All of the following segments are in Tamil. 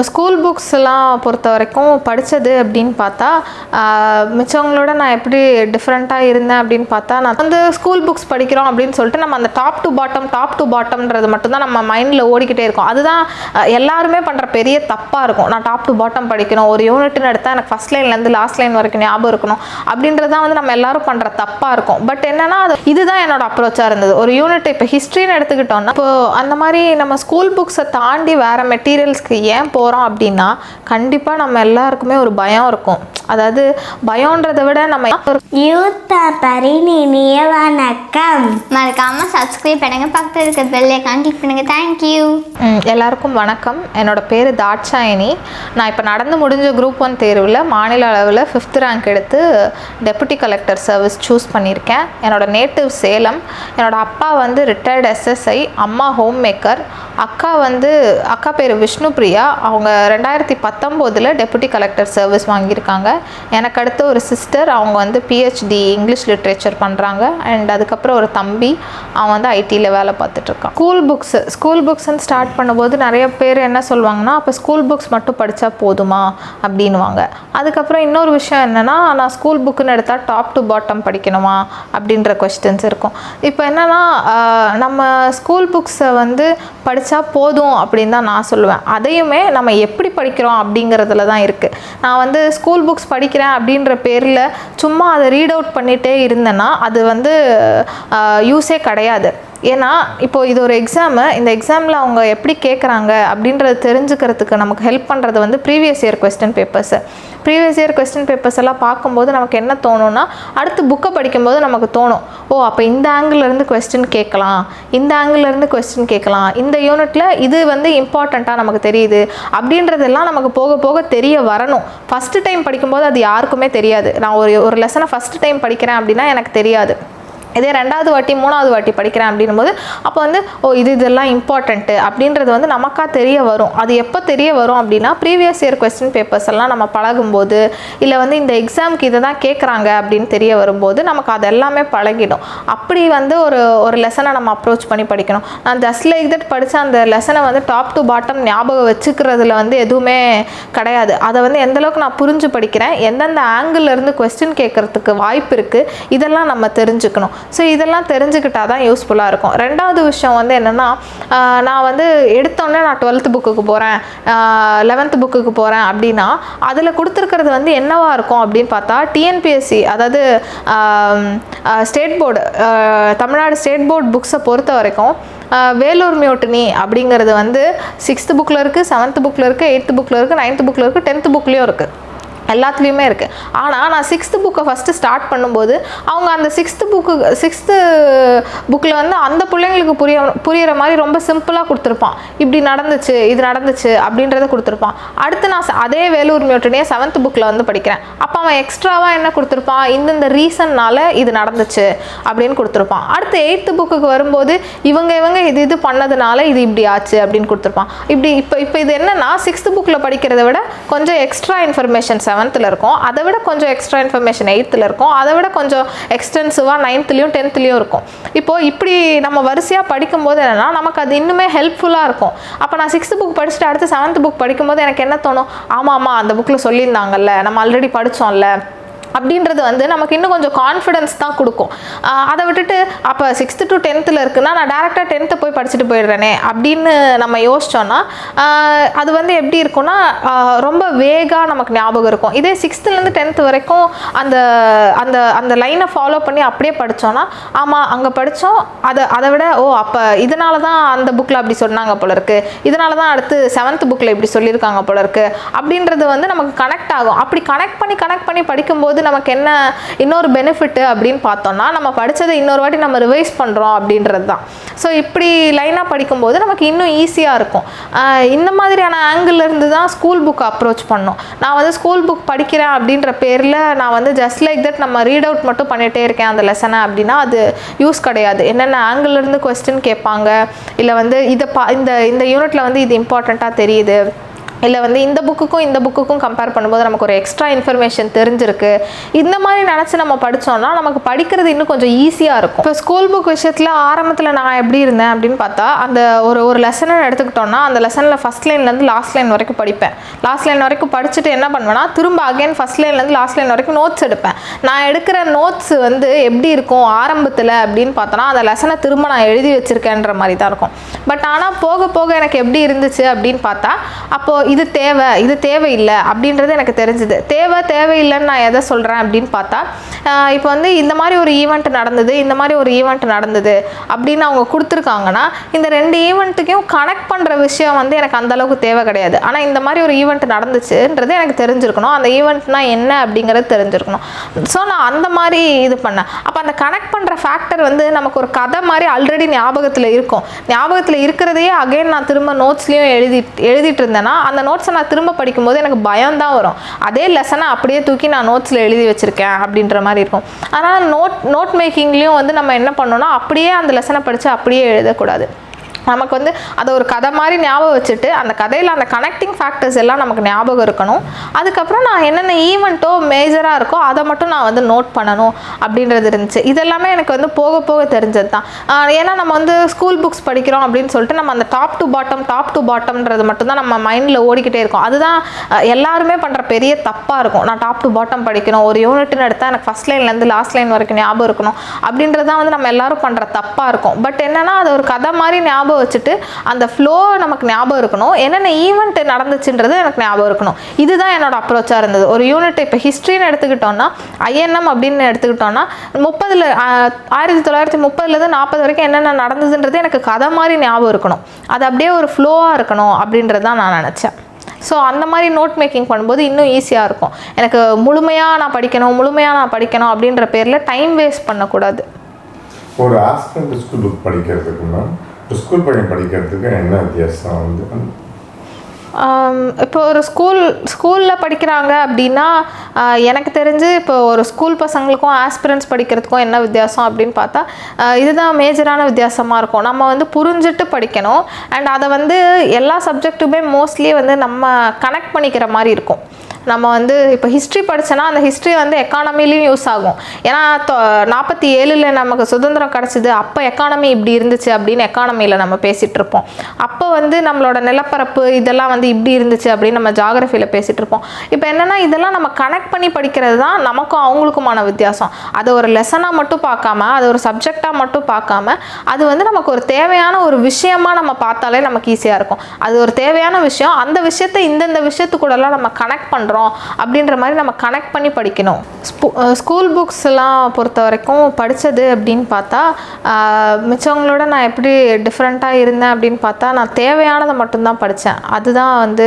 ஸ்கூல் புக்ஸ்லாம் பொறுத்த வரைக்கும் படித்தது அப்படின்னு பார்த்தா மிச்சவங்களோட நான் எப்படி டிஃப்ரெண்ட்டாக இருந்தேன் அப்படின்னு பார்த்தா, நான் வந்து ஸ்கூல் புக்ஸ் படிக்கிறோம் அப்படின்னு சொல்லிட்டு நம்ம அந்த டாப் டு பாட்டம்ன்றது மட்டும்தான் நம்ம மைண்டில் ஓடிக்கிட்டே இருக்கும். அதுதான் எல்லாருமே பண்ணுற பெரிய தப்பாக இருக்கும். நான் டாப் டு பாட்டம் படிக்கணும், ஒரு யூனிட்னு எடுத்தால் எனக்கு ஃபஸ்ட் லைன்லேருந்து லாஸ்ட் லைன் வரைக்கும் ஞாபகம் இருக்கணும் அப்படின்றதான் வந்து நம்ம எல்லாரும் பண்ணுற தப்பாக இருக்கும். பட் என்னன்னா, இதுதான் என்னோட அப்ரோச்சாக இருந்தது. ஒரு யூனிட் இப்போ ஹிஸ்ட்ரின்னு எடுத்துக்கிட்டோம்னா, இப்போ அந்த மாதிரி நம்ம ஸ்கூல் புக்ஸை தாண்டி வேறு மெட்டீரியல்ஸ்க்கு ஏன் போகிறோம் அப்படின்னா, கண்டிப்பாக நம்ம எல்லாருக்குமே ஒரு பயம் இருக்கும். அதாவது பயம்ன்றதை விட நம்ம யூத் பேப்பரின் இனிய வணக்கம். மறக்காமல் சப்ஸ்கிரைப் பண்ணுங்கள், பக்கத்தில் இருக்க பெல் ஐகான் கிளிக் பண்ணுங்கள். தேங்க்யூ. எல்லாருக்கும் வணக்கம். என்னோட பேர் தாட்சாயினி. நான் இப்போ நடந்து முடிஞ்ச குரூப் 1 தேர்வில் மாநில அளவில் 5th ரேங்க் எடுத்து டெபுட்டி கலெக்டர் சர்வீஸ் சூஸ் பண்ணியிருக்கேன். என்னோட நேட்டிவ் சேலம். என்னோட அப்பா வந்து ரிட்டையர்டு SSI, அம்மா ஹோம் மேக்கர். அக்கா பேர் விஷ்ணுபிரியா. அவங்க 2019 டெபுட்டி கலெக்டர் சர்வீஸ் வாங்கியிருக்காங்க. எனக்கு அடுத்து ஒரு சிஸ்டர், அவங்க வந்து PhD இங்கிலீஷ் லிட்ரேச்சர் பண்ணுறாங்க. அண்ட் அதுக்கப்புறம் ஒரு தம்பி, அவன் வந்து ஐடியில் வேலை பார்த்துட்ருக்கான். ஸ்கூல் புக்ஸ்ன்னு ஸ்டார்ட் பண்ணும்போது நிறைய பேர் என்ன சொல்லுவாங்கன்னா, அப்போ ஸ்கூல் புக்ஸ் மட்டும் படித்தா போதுமா அப்படின்வாங்க. அதுக்கப்புறம் இன்னொரு விஷயம் என்னென்னா, நான் ஸ்கூல் புக்குன்னு எடுத்தால் டாப் டு பாட்டம் படிக்கணுமா அப்படின்ற கொஸ்டின்ஸ் இருக்கும். இப்போ என்னென்னா, நம்ம ஸ்கூல் புக்ஸை வந்து படித்தா போதும் அப்படின்னு தான் நான் சொல்லுவேன். அதையுமே நம்ம எப்படி படிக்கிறோம் அப்படிங்கிறதுல தான் இருக்குது. நான் வந்து ஸ்கூல் புக்ஸ் படிக்கிறேன் அப்படின்ற பேரில் சும்மா அதை ரீட் அவுட் பண்ணிகிட்டே இருந்தேன்னா அது வந்து யூஸே கிடையாது. ஏன்னா இப்போது இது ஒரு எக்ஸாமு. இந்த எக்ஸாமில் அவங்க எப்படி கேட்குறாங்க அப்படின்றத தெரிஞ்சுக்கிறதுக்கு நமக்கு ஹெல்ப் பண்ணுறது வந்து ப்ரீவியஸ் இயர் கொஸ்டின் பேப்பர்ஸ் எல்லாம் பார்க்கும்போது நமக்கு என்ன தோணும்னா, அடுத்து புக்கை படிக்கும்போது நமக்கு தோணும், ஓ அப்போ இந்த ஆங்கிள்லேருந்து கொஸ்டின் கேட்கலாம், இந்த ஆங்கிள்லேருந்து கொஸ்டின் கேட்கலாம், இந்த யூனிட்டில் இது வந்து இம்பார்ட்டண்ட்டாக நமக்கு தெரியுது அப்படின்றதெல்லாம் நமக்கு போக போக தெரிய வரணும். ஃபஸ்ட்டு டைம் படிக்கும்போது அது யாருக்குமே தெரியாது. நான் ஒரு லெசனை ஃபஸ்ட்டு டைம் படிக்கிறேன் அப்படின்னா எனக்கு தெரியாது. இதே 2வது வாட்டி 3வது வாட்டி படிக்கிறேன் அப்படின்னும் போது அப்போ வந்து இதெல்லாம் இம்பார்ட்டண்ட்டு அப்படின்றது வந்து நமக்காக தெரிய வரும். அது எப்போ தெரிய வரும் அப்படின்னா, ப்ரீவியஸ் இயர் கொஸ்டின் பேப்பர்ஸ் எல்லாம் நம்ம பழகும்போது, இல்லை வந்து இந்த எக்ஸாமுக்கு இதை தான் கேட்குறாங்க அப்படின்னு தெரிய வரும்போது நமக்கு அது எல்லாமே பழகிடும். அப்படி வந்து ஒரு லெசனை நம்ம அப்ரோச் பண்ணி படிக்கணும். நான் ஜஸ்ட் லைக் தட் படித்த அந்த லெசனை வந்து டாப் டு பாட்டம் ஞாபகம் வச்சுக்கிறதுல வந்து எதுவுமே கிடையாது. அதை வந்து எந்தளவுக்கு நான் புரிஞ்சு படிக்கிறேன், எந்தெந்த ஆங்கிள்லேருந்து கொஸ்டின் கேட்குறதுக்கு வாய்ப்பு இருக்குது, இதெல்லாம் நம்ம தெரிஞ்சுக்கணும். ஸோ இதெல்லாம் தெரிஞ்சுக்கிட்டால் தான் யூஸ்ஃபுல்லாக இருக்கும். 2வது விஷயம் வந்து என்னென்னா, நான் வந்து எடுத்தோடனே நான் 12th புக்குக்கு போகிறேன், 11th புக்குக்கு போகிறேன் அப்படின்னா அதில் கொடுத்துருக்கிறது வந்து என்னவாக இருக்கும் அப்படின்னு பார்த்தா, TNPSC அதாவது state board, Tamil Nadu state board புக்ஸை பொறுத்த வரைக்கும் வேலூர் மியூட்டினி அப்படிங்கிறது வந்து 6th புக்கில் இருக்குது, 7th புக்கில் இருக்குது, 8th புக்கில் இருக்குது, 9th புக்கில் இருக்குது, 10th புக்லேயும் இருக்குது, எல்லாத்துலேயுமே இருக்குது. ஆனால் நான் 6th புக்கை ஃபஸ்ட்டு ஸ்டார்ட் பண்ணும்போது அவங்க அந்த 6th புக்கில் வந்து அந்த பிள்ளைங்களுக்கு புரிகிற மாதிரி ரொம்ப சிம்பிளாக கொடுத்துருப்பான். இப்படி நடந்துச்சு, இது நடந்துச்சு அப்படின்றத கொடுத்துருப்பான். அடுத்து நான் அதே வேலூர் மியூட்டனியை 7th புக்கில் வந்து படிக்கிறேன். அப்போ அவன் எக்ஸ்ட்ராவாக என்ன கொடுத்துருப்பான், இந்த ரீசன்னால் இது நடந்துச்சு அப்படின்னு கொடுத்துருப்பான். அடுத்து 8th புக்குக்கு வரும்போது இவங்க இது பண்ணதுனால இது இப்படி ஆச்சு அப்படின்னு கொடுத்துருப்பான். இப்போ இது என்னன்னா, 6th புக்கில் படிக்கிறத விட கொஞ்சம் எக்ஸ்ட்ரா இன்ஃபர்மேஷன் 7th இருக்கும், அதை விட கொஞ்சம் எக்ஸ்ட்ரா இன்ஃபர்மேஷன் 8th இருக்கும், அதை விட கொஞ்சம் எக்ஸ்டென்சிவாக 9th-லையும் 10th-லையும் இருக்கும். இப்போது இப்படி நம்ம வரிசையாக படிக்கும்போது என்னென்னா, நமக்கு அது இன்னுமே ஹெல்ப்ஃபுல்லாக இருக்கும். அப்போ நான் 6th புக் படிச்சுட்டு அடுத்து 7th புக் படிக்கும்போது எனக்கு என்ன தோணும், ஆமாம் அந்த புக்கில் சொல்லியிருந்தாங்கல்ல, நம்ம ஆல்ரெடி படித்தோம்ல அப்படின்றது வந்து நமக்கு இன்னும் கொஞ்சம் கான்ஃபிடென்ஸ் தான் கொடுக்கும். அதை விட்டுட்டு அப்போ 6th to 10th இருக்குன்னா நான் டேரெக்டாக 10th போய் படிச்சுட்டு போயிடுறேனே அப்படின்னு நம்ம யோசிச்சோன்னா அது வந்து எப்படி இருக்குன்னா, ரொம்ப வேகாக நமக்கு ஞாபகம் இருக்கும். இதே 6th-லேருந்து 10th வரைக்கும் அந்த அந்த அந்த லைனை ஃபாலோ பண்ணி அப்படியே படித்தோன்னா, ஆமாம் அங்கே படித்தோம், அதை விட அப்போ இதனால தான் அந்த புக்கில் அப்படி சொன்னாங்க போல இருக்குது, இதனால தான் அடுத்து 7th புக்கில் இப்படி சொல்லியிருக்காங்க போல இருக்குது அப்படின்றது வந்து நமக்கு கனெக்ட் ஆகும். அப்படி கனெக்ட் பண்ணி படிக்கும்போது நமக்கு என்ன இன்னொரு பெனிஃபிட் அப்படின்னு பார்த்தோம்னா, நம்ம படித்ததை இன்னொரு வாட்டி நம்ம ரிவைஸ் பண்ணுறோம் அப்படின்றது தான். ஸோ இப்படி லைனாக படிக்கும்போது நமக்கு இன்னும் ஈஸியாக இருக்கும். இந்த மாதிரியான ஆங்கிள்லேருந்து தான் ஸ்கூல் புக் அப்ரோச் பண்ணோம். நான் வந்து ஸ்கூல் புக் படிக்கிறேன் அப்படின்ற பேரில் நான் வந்து ஜஸ்ட் லைக் தட் நம்ம ரீட் அவுட் மட்டும் பண்ணிகிட்டே இருக்கேன் அந்த லெசனை அப்படின்னா அது யூஸ் கிடையாது. என்னென்ன ஆங்கிள்லேருந்து கொஸ்டின் கேட்பாங்க, இல்லை வந்து இந்த யூனிட்டில் வந்து இது இம்பார்ட்டண்ட்டாக தெரியுது இல்லை வந்து இந்த புக்குக்கும் கம்பேர் பண்ணும்போது நமக்கு ஒரு எக்ஸ்ட்ரா இன்ஃபர்மேஷன் தெரிஞ்சிருக்கு, இந்த மாதிரி நினச்சி நம்ம படித்தோம்னா நமக்கு படிக்கிறது இன்னும் கொஞ்சம் ஈஸியாக இருக்கும். இப்போ ஸ்கூல் புக் விஷயத்தில் ஆரம்பத்தில் நான் எப்படி இருந்தேன் அப்படின்னு பார்த்தா, அந்த ஒரு லெசனை எடுத்துக்கிட்டோன்னா அந்த லெசனில் ஃபஸ்ட் லைன்லேருந்து லாஸ்ட் லைன் வரைக்கும் படிப்பேன். லாஸ்ட் லைன் வரைக்கும் படிச்சுட்டு என்ன பண்ணுவேன்னா திரும்ப அகைன் ஃபஸ்ட் லைன்லேருந்து லாஸ்ட் லைன் வரைக்கும் நோட்ஸ் எடுப்பேன். நான் எடுக்கிற நோட்ஸ் வந்து எப்படி இருக்கும் ஆரம்பத்தில் அப்படின்னு பார்த்தோன்னா அந்த லெசனை திரும்ப நான் எழுதி வச்சுருக்கேன்ற மாதிரி தான் இருக்கும். பட் ஆனால் போக போக எனக்கு எப்படி இருந்துச்சு அப்படின்னு பார்த்தா, அப்போது இது தேவை இது தேவையில்லை அப்படின்றது எனக்கு தெரிஞ்சுது. தேவையில்லைன்னு நான் எதை சொல்கிறேன் அப்படின்னு பார்த்தா, இப்போ வந்து இந்த மாதிரி ஒரு ஈவெண்ட் நடந்தது அப்படின்னு அவங்க கொடுத்துருக்காங்கன்னா இந்த 2 ஈவெண்ட்டுக்கையும் கனெக்ட் பண்ணுற விஷயம் வந்து எனக்கு அந்தளவுக்கு தேவை கிடையாது. ஆனால் இந்த மாதிரி ஒரு ஈவெண்ட் நடந்துச்சுன்றது எனக்கு தெரிஞ்சிருக்கணும், அந்த ஈவெண்ட்னா என்ன அப்படிங்கிறது தெரிஞ்சிருக்கணும். ஸோ நான் அந்த மாதிரி இது பண்ணேன். அப்போ அந்த கனெக்ட் பண்ணுற ஃபேக்டர் வந்து நமக்கு ஒரு கதை மாதிரி ஆல்ரெடி ஞாபகத்தில் இருக்கிறதையே அகைன் நான் திரும்ப நோட்ஸ்லேயும் எழுதிட்டு இருந்தேன்னா அந்த நோட்ஸை நான் திரும்ப படிக்கும்போது எனக்கு பயம் தான் வரும். அதே லெசனை அப்படியே தூக்கி நான் நோட்ஸில் எழுதி வச்சுருக்கேன் அப்படின்ற மாதிரி இருக்கும். ஆனால் நோட் மேக்கிங்லேயும் வந்து நம்ம என்ன பண்ணோம்னா அப்படியே அந்த லெசனை படித்து அப்படியே எழுதக்கூடாது. நமக்கு வந்து அதை ஒரு கதை மாதிரி ஞாபகம் வச்சுட்டு அந்த கதையில் அந்த கனெக்டிங் ஃபேக்டர்ஸ் எல்லாம் நமக்கு ஞாபகம் இருக்கணும். அதுக்கப்புறம் நான் என்னென்ன ஈவெண்ட்டோ மேஜராக இருக்கோ அதை மட்டும் நான் வந்து நோட் பண்ணணும் அப்படின்றது இருந்துச்சு. இதெல்லாமே எனக்கு வந்து போக போக தெரிஞ்சது தான். ஏன்னா நம்ம வந்து ஸ்கூல் புக்ஸ் படிக்கிறோம் அப்படின்னு சொல்லிட்டு நம்ம அந்த டாப் டு பாட்டம்ன்றது மட்டும்தான் நம்ம மைண்டில் ஓடிக்கிட்டே இருக்கும். அதுதான் எல்லாருமே பண்ணுற பெரிய தப்பாக இருக்கும். நான் டாப் டு பாட்டம் படிக்கணும், ஒரு யூனிட்னு எடுத்தால் எனக்கு ஃபஸ்ட் லைன்லேருந்து லாஸ்ட் லைன் வரைக்கும் ஞாபகம் இருக்கணும் அப்படின்றது தான் வந்து நம்ம எல்லாரும் பண்ணுற தப்பாக இருக்கும். பட் என்னென்னா அது ஒரு கதை மாதிரி ஞாபகம் வச்சுட்டு அந்த ஃப்ளோ நமக்கு ஞாபகம் இருக்கணும், என்னென்ன ஈவெண்ட் நடந்துச்சுன்றது எனக்கு ஞாபகம் இருக்கணும். இதுதான் என்னோட அப்ரோச்சாக இருந்தது. ஒரு யூனிட் இப்போ ஹிஸ்ட்ரின்னு எடுத்துக்கிட்டோன்னா INM அப்படின்னு எடுத்துக்கிட்டோன்னா 1930 40 வரைக்கும் என்னென்ன நடந்ததுன்றது எனக்கு கதை மாதிரி ஞாபகம் இருக்கணும். அது அப்படியே ஒரு ஃப்ளோவாக இருக்கணும் அப்படின்றது தான் நான் நினச்சேன். ஸோ அந்த மாதிரி நோட் மேக்கிங் பண்ணும்போது இன்னும் ஈஸியாக இருக்கும். எனக்கு முழுமையாக நான் படிக்கணும் அப்படின்ற பேரில் டைம் வேஸ்ட் பண்ணக்கூடாது. ஒரு ஆஸ்பிரண்ட் ஸ்கூல் புக் படிக்கிறதுக்குன்னா ஸ்கூல் பையன் படிக்கிறதுக்கு என்ன வித்தியாசம் வந்து? இப்போ ஒரு ஸ்கூலில் படிக்கிறாங்க அப்படின்னா எனக்கு தெரிஞ்சு இப்போ ஒரு ஸ்கூல் பசங்களுக்கும் ஆஸ்பிரண்ட்ஸ் படிக்கிறதுக்கும் என்ன வித்தியாசம் அப்படின்னு பார்த்தா இதுதான் மேஜரான வித்தியாசமாக இருக்கும். நம்ம வந்து புரிஞ்சுட்டு படிக்கணும். அண்ட் அதை வந்து எல்லா சப்ஜெக்ட்டுமே மோஸ்ட்லி வந்து நம்ம கனெக்ட் பண்ணிக்கிற மாதிரி இருக்கும். நம்ம வந்து இப்போ ஹிஸ்ட்ரி படித்தோன்னா அந்த ஹிஸ்ட்ரி வந்து எக்கானமிலையும் யூஸ் ஆகும். ஏன்னா 47 நமக்கு சுதந்திரம் கிடச்சிது, அப்போ எக்கானமி இப்படி இருந்துச்சு அப்படின்னு எக்கானமியில் நம்ம பேசிகிட்டு இருப்போம். அப்போ வந்து நம்மளோட நிலப்பரப்பு இதெல்லாம் வந்து இப்படி இருந்துச்சு அப்படின்னு நம்ம ஜாகிரஃபியில் பேசிகிட்டு இருப்போம். இப்போ என்னென்னா இதெல்லாம் நம்ம கனெக்ட் பண்ணி படிக்கிறது தான் நமக்கும் அவங்களுக்குமான வித்தியாசம். அது ஒரு லெசனாக மட்டும் பார்க்காம, அது ஒரு சப்ஜெக்டாக மட்டும் பார்க்காம, அது வந்து நமக்கு ஒரு தேவையான ஒரு விஷயமாக நம்ம பார்த்தாலே நமக்கு ஈஸியாக இருக்கும். அது ஒரு தேவையான விஷயம், அந்த விஷயத்தை இந்தந்த விஷயத்துக்கூடலாம் நம்ம கனெக்ட் பண்ணுறோம் அப்படின்ற மாதிரி நம்ம கனெக்ட் பண்ணி படிக்கணும். ஸ்கூல் புக்ஸ் எல்லாம் பொறுத்த வரைக்கும் படித்தது அப்படின்னு பார்த்தா மிச்சவங்களோட நான் எப்படி டிஃப்ரெண்ட்டாக இருந்தேன் அப்படின்னு பார்த்தா நான் தேவையானதை மட்டும்தான் படித்தேன். அதுதான் வந்து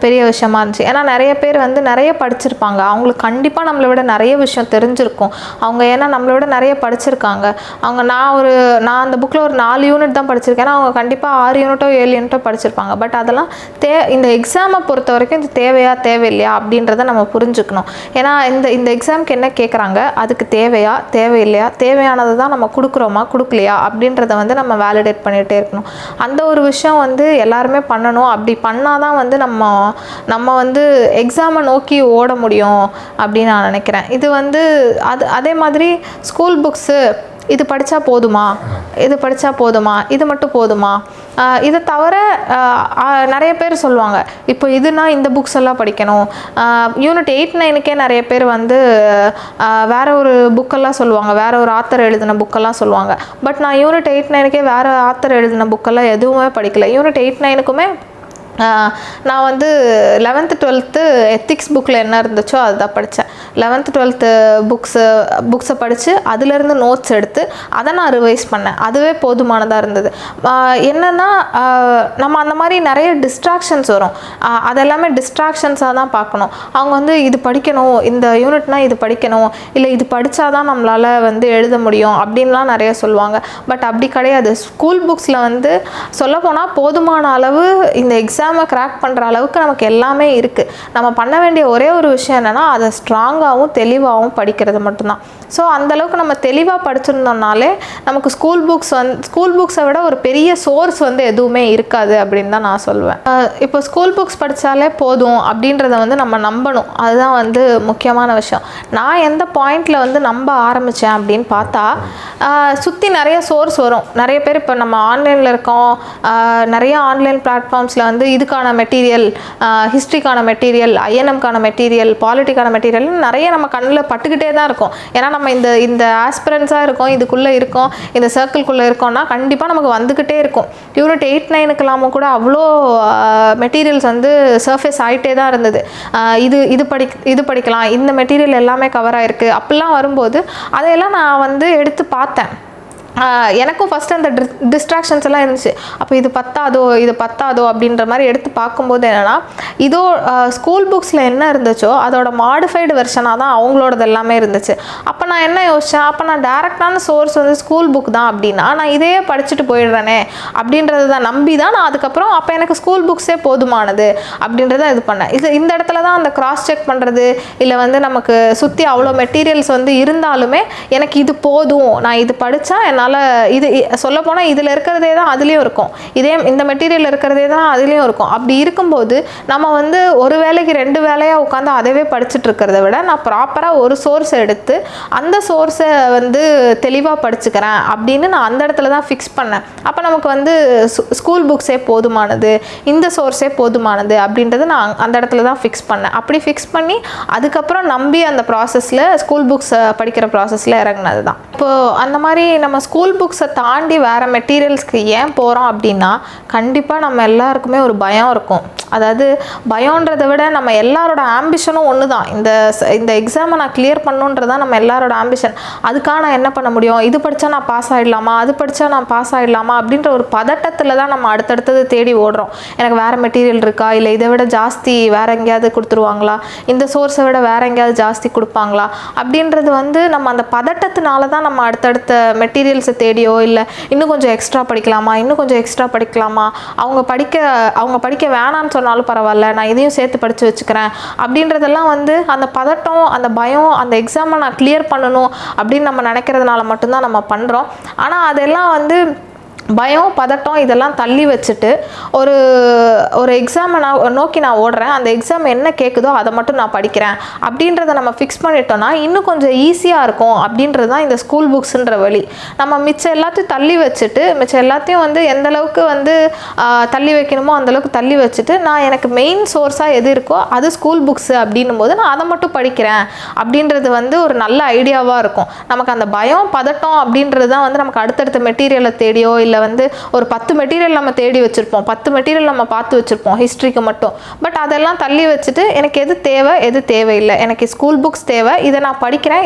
பெரிய விஷயமா இருந்துச்சு. ஏன்னா நிறைய பேர் வந்து நிறைய படிச்சிருப்பாங்க, அவங்களுக்கு கண்டிப்பாக நம்மளை விட நிறைய விஷயம் தெரிஞ்சிருக்கும். அவங்க ஏன்னா நம்மளை விட நிறைய படிச்சிருக்காங்க. நான் அந்த புக்கில் ஒரு 4 யூனிட் தான் படிச்சிருக்கேன், அவங்க கண்டிப்பாக 6 யூனிட்டோ 7 யூனிட்டோ படிச்சிருப்பாங்க. பட் அதெல்லாம் இந்த எக்ஸாமை பொறுத்த வரைக்கும் இது தேவையா தேவையில்லையா அப்படின்றத நம்ம புரிஞ்சுக்கணும். ஏன்னா இந்த எக்ஸாமுக்கு என்ன கேட்குறாங்க, அதுக்கு தேவையா தேவையில்லையா, தேவையானதை தான் நம்ம கொடுக்குறோமா கொடுக்கலையா அப்படின்றத வந்து நம்ம வேலிடேட் பண்ணிகிட்டே இருக்கணும். அந்த ஒரு விஷயம் வந்து எல்லாருமே பண்ணணும். அப்படி பண்ணாதான் வந்து நம்ம வந்து எக்ஸாமை நோக்கி ஓட முடியும் அப்படின்னு நான் நினைக்கிறேன். இது வந்து அதே மாதிரி ஸ்கூல் புக்ஸு இது படித்தா போதுமா, இது மட்டும் போதுமா, இதை தவிர நிறைய பேர் சொல்லுவாங்க இப்போ இதுனா இந்த புக்ஸ் எல்லாம் படிக்கணும். யூனிட் 8, 9க்கே நிறைய பேர் வந்து வேறு ஒரு புக்கெல்லாம் சொல்லுவாங்க, வேறு ஒரு ஆத்தர் எழுதின புக்கெல்லாம் சொல்லுவாங்க. பட் நான் யூனிட் 8, 9க்கே வேறு ஆத்தர் எழுதின புக்கெல்லாம் எதுவுமே படிக்கல. யூனிட் 8, 9க்குமே நான் வந்து 11th 12th எத்திக்ஸ் புக்கில் என்ன இருந்துச்சோ அதுதான் படித்தேன். 11th 12th புக்ஸை படித்து அதிலேருந்து நோட்ஸ் எடுத்து அதை நான் ரிவைஸ் பண்ணேன். அதுவே போதுமானதாக இருந்தது. என்னென்னா நம்ம அந்த மாதிரி நிறைய டிஸ்ட்ராக்ஷன்ஸ் வரும், அதெல்லாமே டிஸ்ட்ராக்ஷன்ஸாக தான் பார்க்கணும். அவங்க வந்து இது படிக்கணும், இந்த யூனிட்னால் இது படிக்கணும், இல்லை இது படித்தாதான் நம்மளால் வந்து எழுத முடியும் அப்படின்லாம் நிறைய சொல்லுவாங்க. பட் அப்படி கிடையாது. ஸ்கூல் புக்ஸில் வந்து சொல்லப்போனால் போதுமான அளவு இந்த எக்ஸாமை கிராக் பண்ணுற அளவுக்கு நமக்கு எல்லாமே இருக்குது. நம்ம பண்ண வேண்டிய ஒரே ஒரு விஷயம் என்னென்னா அதை ஸ்ட்ராங்காகவும் தெளிவாகவும் படிக்கிறது மட்டும்தான். ஸோ அந்தளவுக்கு நம்ம தெளிவாக படிச்சிருந்தோம்னாலே நமக்கு ஸ்கூல் புக்ஸை விட ஒரு பெரிய சோர்ஸ் வந்து எதுவுமே இருக்காது அப்படின்னு தான் நான் சொல்லுவேன். இப்போ ஸ்கூல் புக்ஸ் படித்தாலே போதும் அப்படின்றத வந்து நம்ம நம்பணும். அதுதான் வந்து முக்கியமான விஷயம். நான் எந்த பாயிண்டில் வந்து நம்ப ஆரம்பித்தேன் அப்படின்னு பார்த்தா, சுற்றி நிறைய சோர்ஸ் வரும். நிறைய பேர் இப்போ நம்ம ஆன்லைனில் இருக்கோம், நிறைய ஆன்லைன் பிளாட்ஃபார்ம்ஸில் வந்து இதுக்கான மெட்டீரியல், ஹிஸ்ட்ரிக்கான மெட்டீரியல், ஐஎன்எம்கான மெட்டீரியல், பாலிட்டிக்கான மெட்டீரியல் நிறைய நம்ம கண்ணில் பட்டுக்கிட்டே தான் இருக்கும். ஏன்னா நம்ம இந்த ஆஸ்பிரன்ஸாக இருக்கோம், இதுக்குள்ளே இருக்கோம், இந்த சர்க்கிள்குள்ளே இருக்கோம்னா கண்டிப்பாக நமக்கு வந்துக்கிட்டே இருக்கும். யூனிட் 8, 9க்கெல்லாமும் கூட அவ்வளோ மெட்டீரியல்ஸ் வந்து சர்ஃபேஸ் ஆகிட்டே தான் இருந்தது. இது படிக்கலாம், இந்த மெட்டீரியல் எல்லாமே கவர் ஆகிருக்கு அப்படிலாம் வரும்போது அதையெல்லாம் நான் வந்து எடுத்து பார்த்தேன். எனக்கும் ஃபஸ்ட்டு அந்த டிஸ்ட்ராக்ஷன்ஸ் எல்லாம் இருந்துச்சு. அப்போ இது பத்தாதோ அப்படின்ற மாதிரி எடுத்து பார்க்கும்போது என்னென்னா, இதோ ஸ்கூல் புக்ஸில் என்ன இருந்துச்சோ அதோட மாடிஃபைடு வெர்ஷனாக தான் அவங்களோடது எல்லாமே இருந்துச்சு. அப்போ நான் என்ன யோசித்தேன், அப்போ நான் டேரெக்டான சோர்ஸ் வந்து ஸ்கூல் புக் தான் அப்படின்னா நான் இதையே படிச்சுட்டு போயிடுறேனே அப்படின்றது தான் நம்பி தான் நான் அதுக்கப்புறம் அப்போ எனக்கு ஸ்கூல் புக்ஸே போதுமானது அப்படின்றத இது பண்ணேன். இந்த இடத்துல தான் அந்த கிராஸ் செக் பண்ணுறது, இல்லை வந்து நமக்கு சுற்றி அவ்வளோ மெட்டீரியல்ஸ் வந்து இருந்தாலுமே எனக்கு இது போதும், நான் இது படித்தா என்னால் இது சொல்லப்போனால் இதில் இருக்கிறதே தான் அதுலேயும் இருக்கும், இந்த மெட்டீரியல் இருக்கிறதே தான் அதுலேயும் இருக்கும். அப்படி இருக்கும்போது நம்ம வந்து ஒரு வேலைக்கு 2 வேலையாக உட்காந்து அதவே படிச்சுட்டு இருக்கிறத விட நான் ப்ராப்பராக ஒரு சோர்ஸ் எடுத்து அந்த சோர்ஸை வந்து தெளிவாக படிச்சுக்கிறேன் அப்படின்னு நான் அந்த இடத்துல தான் ஃபிக்ஸ் பண்ணேன். அப்போ நமக்கு வந்து ஸ்கூல் புக்ஸே போதுமானது, இந்த சோர்ஸே போதுமானது அப்படின்றது நான் அந்த இடத்துல தான் ஃபிக்ஸ் பண்ணேன். அப்படி ஃபிக்ஸ் பண்ணி அதுக்கப்புறம் நம்பி அந்த ப்ராசஸில் ஸ்கூல் புக்ஸ் படிக்கிற ப்ராசஸில் இறங்கினது தான். இப்போது அந்த மாதிரி நம்ம ஸ்கூல் புக்ஸை தாண்டி வேறு மெட்டீரியல்ஸ்க்கு ஏன் போகிறோம் அப்படின்னா, கண்டிப்பாக நம்ம எல்லாருக்குமே ஒரு பயம் இருக்கும். அதாவது பயம்ன்றதை விட நம்ம எல்லாரோட ஆம்பிஷனும் ஒன்று தான். இந்த எக்ஸாமை நான் கிளியர் பண்ணுன்றதான் நம்ம எல்லாரோட ஆம்பிஷன். அதுக்காக நான் என்ன பண்ண முடியும், இது படித்தா நான் பாஸ் ஆகிடலாமா, அது படித்தா நான் பாஸ் ஆகிடலாமா அப்படின்ற ஒரு பதட்டத்தில் தான் நம்ம அடுத்தடுத்தது தேடி ஓடுறோம். எனக்கு வேறு மெட்டீரியல் இருக்கா, இல்லை இதை விட ஜாஸ்தி வேறு எங்கேயாவது கொடுத்துருவாங்களா, இந்த சோர்ஸை விட வேறு எங்கேயாவது ஜாஸ்தி கொடுப்பாங்களா அப்படின்றது வந்து நம்ம அந்த பதட்டத்தினால தான் நம்ம அடுத்தடுத்த மெட்டீரியல்ஸை தேடியோ, இல்லை இன்னும் கொஞ்சம் எக்ஸ்ட்ரா படிக்கலாமா, அவங்க படிக்க வேணான்னு சொன்னாலும் பரவாயில்ல, நான் இதையும் சேர்த்து படித்து வச்சுக்கிறேன் அப்படின்றதெல்லாம் வந்து அந்த பதட்டம், அந்த பயம், அந்த எக்ஸாமை நான் கிளியர் பண்ணணும் அப்படின்னு நம்ம நினைக்கிறதுனால மட்டும்தான் நம்ம பண்ணுறோம். ஆனால் அதெல்லாம் வந்து பயம், பதட்டம் இதெல்லாம் தள்ளி வச்சுட்டு ஒரு எக்ஸாமை நோக்கி நான் ஓடுறேன், அந்த எக்ஸாம் என்ன கேட்குதோ அதை மட்டும் நான் படிக்கிறேன் அப்படின்றத நம்ம ஃபிக்ஸ் பண்ணிட்டோம்னா இன்னும் கொஞ்சம் ஈஸியாக இருக்கும் அப்படின்றது தான் இந்த ஸ்கூல் புக்ஸுன்ற வழி. நம்ம மிச்சம் எல்லாத்தையும் தள்ளி வச்சுட்டு, மிச்சம் எல்லாத்தையும் வந்து எந்தளவுக்கு வந்து தள்ளி வைக்கணுமோ அந்தளவுக்கு தள்ளி வச்சுட்டு, நான் எனக்கு மெயின் சோர்ஸாக எது இருக்கோ அது ஸ்கூல் புக்ஸு அப்படின்னும் போது நான் அதை மட்டும் படிக்கிறேன் அப்படின்றது வந்து ஒரு நல்ல ஐடியாவாக இருக்கும். நமக்கு அந்த பயம், பதட்டம் அப்படின்றது தான் வந்து நமக்கு அடுத்தடுத்த மெட்டீரியலை தேடியோ, இல்லை வந்து ஒரு 10 மெட்டீரியல் நம்ம தேடி வச்சுருப்போம், 10 மெட்டீரியல் நம்ம பார்த்து வச்சுருப்போம் ஹிஸ்ட்ரிக்கு மட்டும். பட் அதெல்லாம் தள்ளி வச்சுட்டு எனக்கு எது தேவை, எது தேவையில்லை, எனக்கு ஸ்கூல் புக்ஸ் தேவை, இதை நான் படிக்கிறேன்,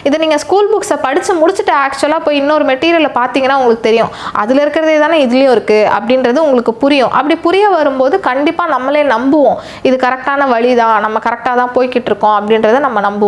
இதை நீங்கள் ஸ்கூல் புக்ஸை படித்து முடிச்சுட்டு ஆக்சுவலாக போய் இன்னொரு மெட்டீரியலை பார்த்தீங்கன்னா உங்களுக்கு தெரியும் அதில் இருக்கிறதே தானே இதுலேயும் இருக்குது அப்படின்றது உங்களுக்கு புரியும். அப்படி புரிய வரும்போது கண்டிப்பாக நம்மளே நம்புவோம், இது கரெக்டான வழி தான், நம்ம கரெக்டாக தான் போய்கிட்டு இருக்கோம் அப்படின்றத நம்ம நம்புவோம்.